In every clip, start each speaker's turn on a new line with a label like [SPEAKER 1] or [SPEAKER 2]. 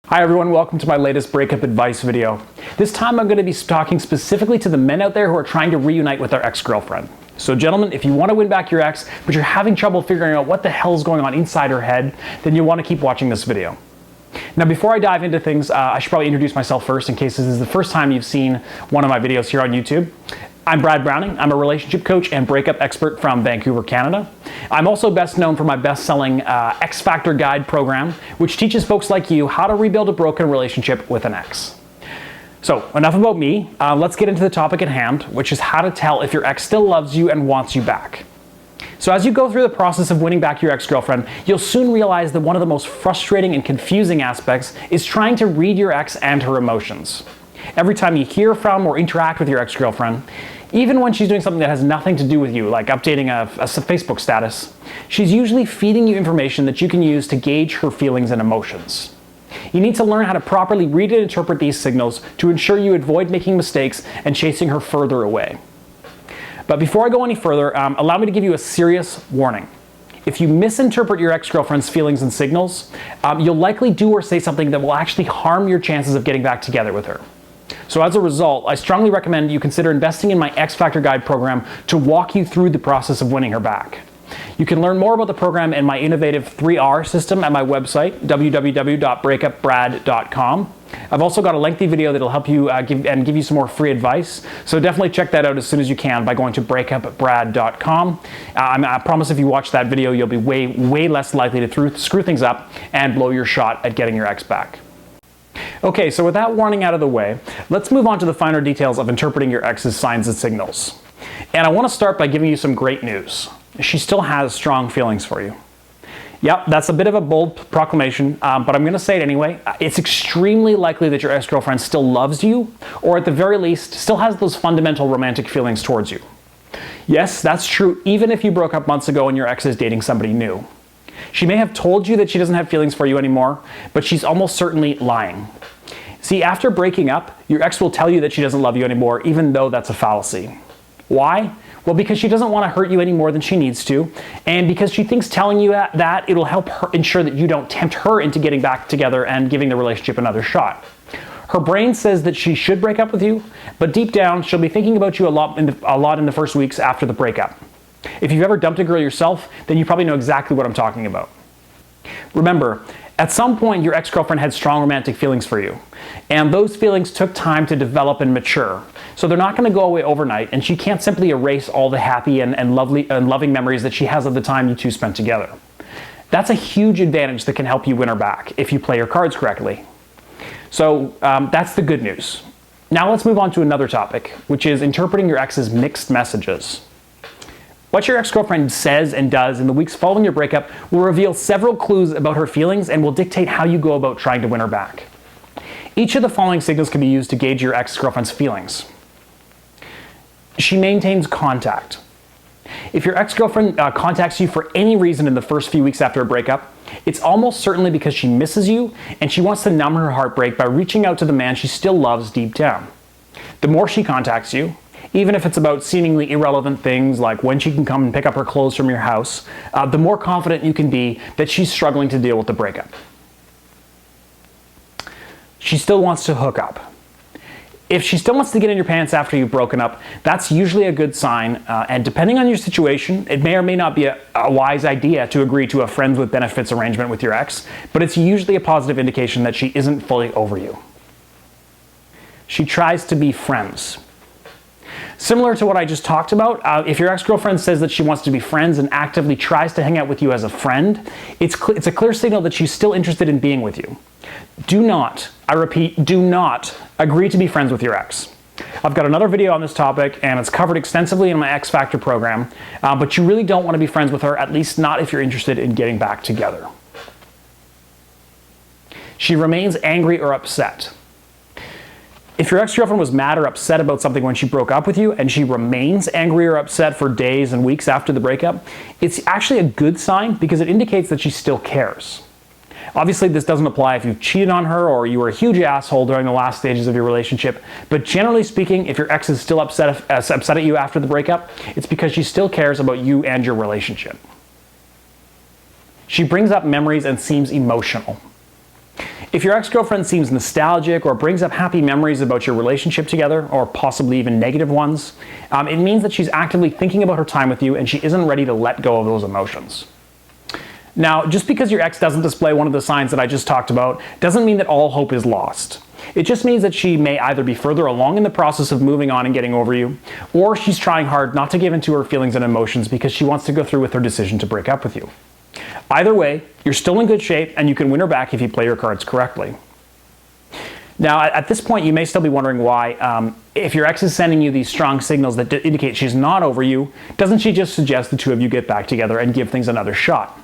[SPEAKER 1] Hi everyone, welcome to my latest breakup advice video. This time I'm going to be talking specifically to the men out there who are trying to reunite with their ex-girlfriend. So gentlemen, if you want to win back your ex, but you're having trouble figuring out what the hell is going on inside her head, then you'll want to keep watching this video. Now before I dive into things, I should probably introduce myself first in case this is the first time you've seen one of my videos here on YouTube. I'm Brad Browning. I'm a relationship coach and breakup expert from Vancouver, Canada. I'm also best known for my best-selling X Factor Guide program, which teaches folks like you how to rebuild a broken relationship with an ex. So enough about me. Let's get into the topic at hand, which is how to tell if your ex still loves you and wants you back. So as you go through the process of winning back your ex-girlfriend, you'll soon realize that one of the most frustrating and confusing aspects is trying to read your ex and her emotions. Every time you hear from or interact with your ex-girlfriend, even when she's doing something that has nothing to do with you, like updating a Facebook status, she's usually feeding you information that you can use to gauge her feelings and emotions. You need to learn how to properly read and interpret these signals to ensure you avoid making mistakes and chasing her further away. But before I go any further, allow me to give you a serious warning. If you misinterpret your ex-girlfriend's feelings and signals, you'll likely do or say something that will actually harm your chances of getting back together with her. So as a result, I strongly recommend you consider investing in my X Factor Guide program to walk you through the process of winning her back. You can learn more about the program and my innovative 3R system at my website, www.breakupbrad.com. I've also got a lengthy video that'll help you give you some more free advice. So definitely check that out as soon as you can by going to breakupbrad.com. I promise if you watch that video, you'll be way less likely to screw things up and blow your shot at getting your ex back. Okay, so with that warning out of the way, let's move on to the finer details of interpreting your ex's signs and signals. And I want to start by giving you some great news. She still has strong feelings for you. Yep, that's a bit of a bold proclamation, but I'm going to say it anyway. It's extremely likely that your ex-girlfriend still loves you, or at the very least, still has those fundamental romantic feelings towards you. Yes, that's true even if you broke up months ago and your ex is dating somebody new. She may have told you that she doesn't have feelings for you anymore, but she's almost certainly lying. See, after breaking up, your ex will tell you that she doesn't love you anymore, even though that's a fallacy. Why? Well, because she doesn't want to hurt you any more than she needs to, and because she thinks telling you that it'll help her ensure that you don't tempt her into getting back together and giving the relationship another shot. Her brain says that she should break up with you, but deep down, she'll be thinking about you a lot in the first weeks after the breakup. If you've ever dumped a girl yourself, then you probably know exactly what I'm talking about. Remember, at some point your ex-girlfriend had strong romantic feelings for you, and those feelings took time to develop and mature. So they're not going to go away overnight, and she can't simply erase all the happy and loving memories that she has of the time you two spent together. That's a huge advantage that can help you win her back if you play your cards correctly. So that's the good news. Now let's move on to another topic, which is interpreting your ex's mixed messages. What your ex-girlfriend says and does in the weeks following your breakup will reveal several clues about her feelings and will dictate how you go about trying to win her back. Each of the following signals can be used to gauge your ex-girlfriend's feelings. She maintains contact. If your ex-girlfriend contacts you for any reason in the first few weeks after a breakup, it's almost certainly because she misses you and she wants to numb her heartbreak by reaching out to the man she still loves deep down. The more she contacts you, even if it's about seemingly irrelevant things like when she can come and pick up her clothes from your house, the more confident you can be that she's struggling to deal with the breakup. She still wants to hook up. If she still wants to get in your pants after you've broken up, that's usually a good sign, and depending on your situation, it may or may not be a wise idea to agree to a friends with benefits arrangement with your ex, but it's usually a positive indication that she isn't fully over you. She tries to be friends. Similar to what I just talked about, if your ex-girlfriend says that she wants to be friends and actively tries to hang out with you as a friend, it's a clear signal that she's still interested in being with you. Do not, I repeat, do not agree to be friends with your ex. I've got another video on this topic and it's covered extensively in my X Factor program, but you really don't want to be friends with her, at least not if you're interested in getting back together. She remains angry or upset. If your ex-girlfriend was mad or upset about something when she broke up with you and she remains angry or upset for days and weeks after the breakup, it's actually a good sign because it indicates that she still cares. Obviously, this doesn't apply if you've cheated on her or you were a huge asshole during the last stages of your relationship, but generally speaking, if your ex is still upset at you after the breakup, it's because she still cares about you and your relationship. She brings up memories and seems emotional. If your ex-girlfriend seems nostalgic or brings up happy memories about your relationship together, or possibly even negative ones, it means that she's actively thinking about her time with you and she isn't ready to let go of those emotions. Now, just because your ex doesn't display one of the signs that I just talked about doesn't mean that all hope is lost. It just means that she may either be further along in the process of moving on and getting over you, or she's trying hard not to give in to her feelings and emotions because she wants to go through with her decision to break up with you. Either way, you're still in good shape and you can win her back if you play your cards correctly. Now, at this point, you may still be wondering why, if your ex is sending you these strong signals that indicate she's not over you, doesn't she just suggest the two of you get back together and give things another shot?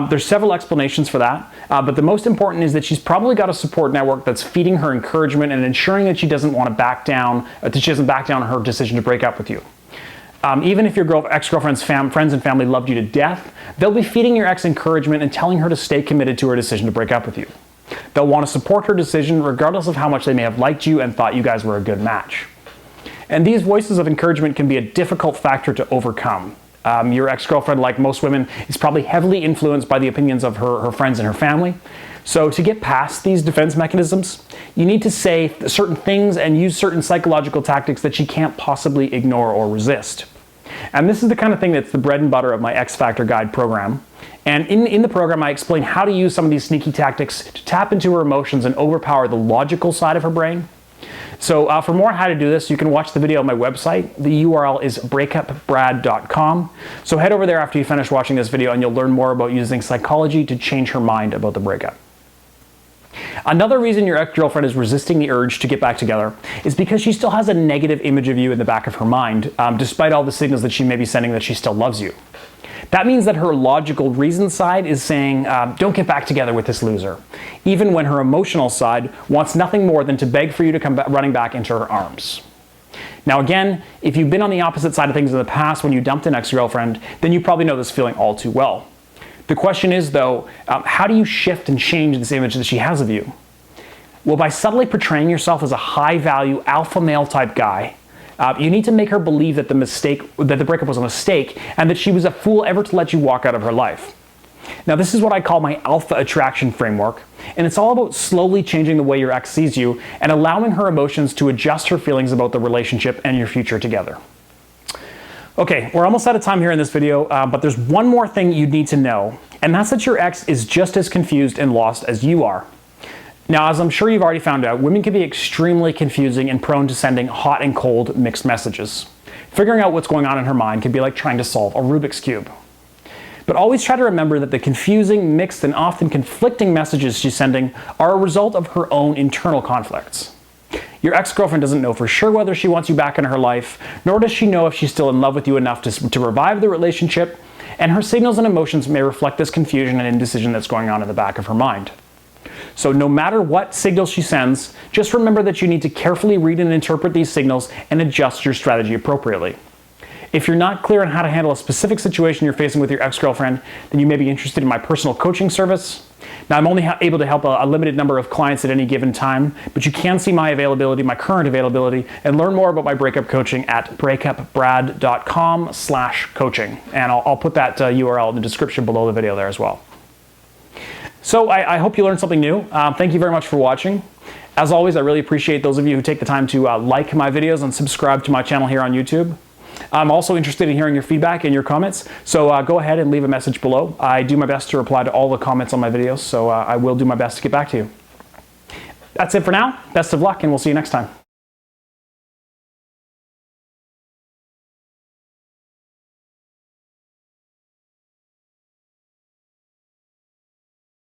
[SPEAKER 1] There's several explanations for that, but the most important is that she's probably got a support network that's feeding her encouragement and ensuring that she doesn't want to back down, that she doesn't back down on her decision to break up with you. Even if your ex-girlfriend's friends and family loved you to death, they'll be feeding your ex encouragement and telling her to stay committed to her decision to break up with you. They'll want to support her decision regardless of how much they may have liked you and thought you guys were a good match. And these voices of encouragement can be a difficult factor to overcome. Your ex-girlfriend, like most women, is probably heavily influenced by the opinions of her friends and her family. So to get past these defense mechanisms, you need to say certain things and use certain psychological tactics that she can't possibly ignore or resist. And this is the kind of thing that's the bread and butter of my X Factor Guide program. And in the program, I explain how to use some of these sneaky tactics to tap into her emotions and overpower the logical side of her brain. So for more on how to do this, you can watch the video on my website. The URL is breakupbrad.com. So head over there after you finish watching this video and you'll learn more about using psychology to change her mind about the breakup. Another reason your ex-girlfriend is resisting the urge to get back together is because she still has a negative image of you in the back of her mind, despite all the signals that she may be sending that she still loves you. That means that her logical reason side is saying, don't get back together with this loser, even when her emotional side wants nothing more than to beg for you to come running back into her arms. Now again, if you've been on the opposite side of things in the past when you dumped an ex-girlfriend, then you probably know this feeling all too well. The question is, though, how do you shift and change this image that she has of you? Well, by subtly portraying yourself as a high-value, alpha male type guy, you need to make her believe that the breakup was a mistake and that she was a fool ever to let you walk out of her life. Now, this is what I call my alpha attraction framework, and it's all about slowly changing the way your ex sees you and allowing her emotions to adjust her feelings about the relationship and your future together. Okay, we're almost out of time here in this video, but there's one more thing you need to know, and that's that your ex is just as confused and lost as you are. Now, as I'm sure you've already found out, women can be extremely confusing and prone to sending hot and cold mixed messages. Figuring out what's going on in her mind can be like trying to solve a Rubik's Cube. But always try to remember that the confusing, mixed, and often conflicting messages she's sending are a result of her own internal conflicts. Your ex-girlfriend doesn't know for sure whether she wants you back in her life, nor does she know if she's still in love with you enough to revive the relationship, and her signals and emotions may reflect this confusion and indecision that's going on in the back of her mind. So no matter what signals she sends, just remember that you need to carefully read and interpret these signals and adjust your strategy appropriately. If you're not clear on how to handle a specific situation you're facing with your ex-girlfriend, then you may be interested in my personal coaching service. Now, I'm only able to help a limited number of clients at any given time, but you can see my availability, my current availability, and learn more about my breakup coaching at breakupbrad.com/coaching. And I'll put that URL in the description below the video there as well. So I hope you learned something new. Thank you very much for watching. As always, I really appreciate those of you who take the time to like my videos and subscribe to my channel here on YouTube. I'm also interested in hearing your feedback and your comments, so go ahead and leave a message below. I do my best to reply to all the comments on my videos, so I will do my best to get back to you. That's it for now. Best of luck, and we'll see you next time.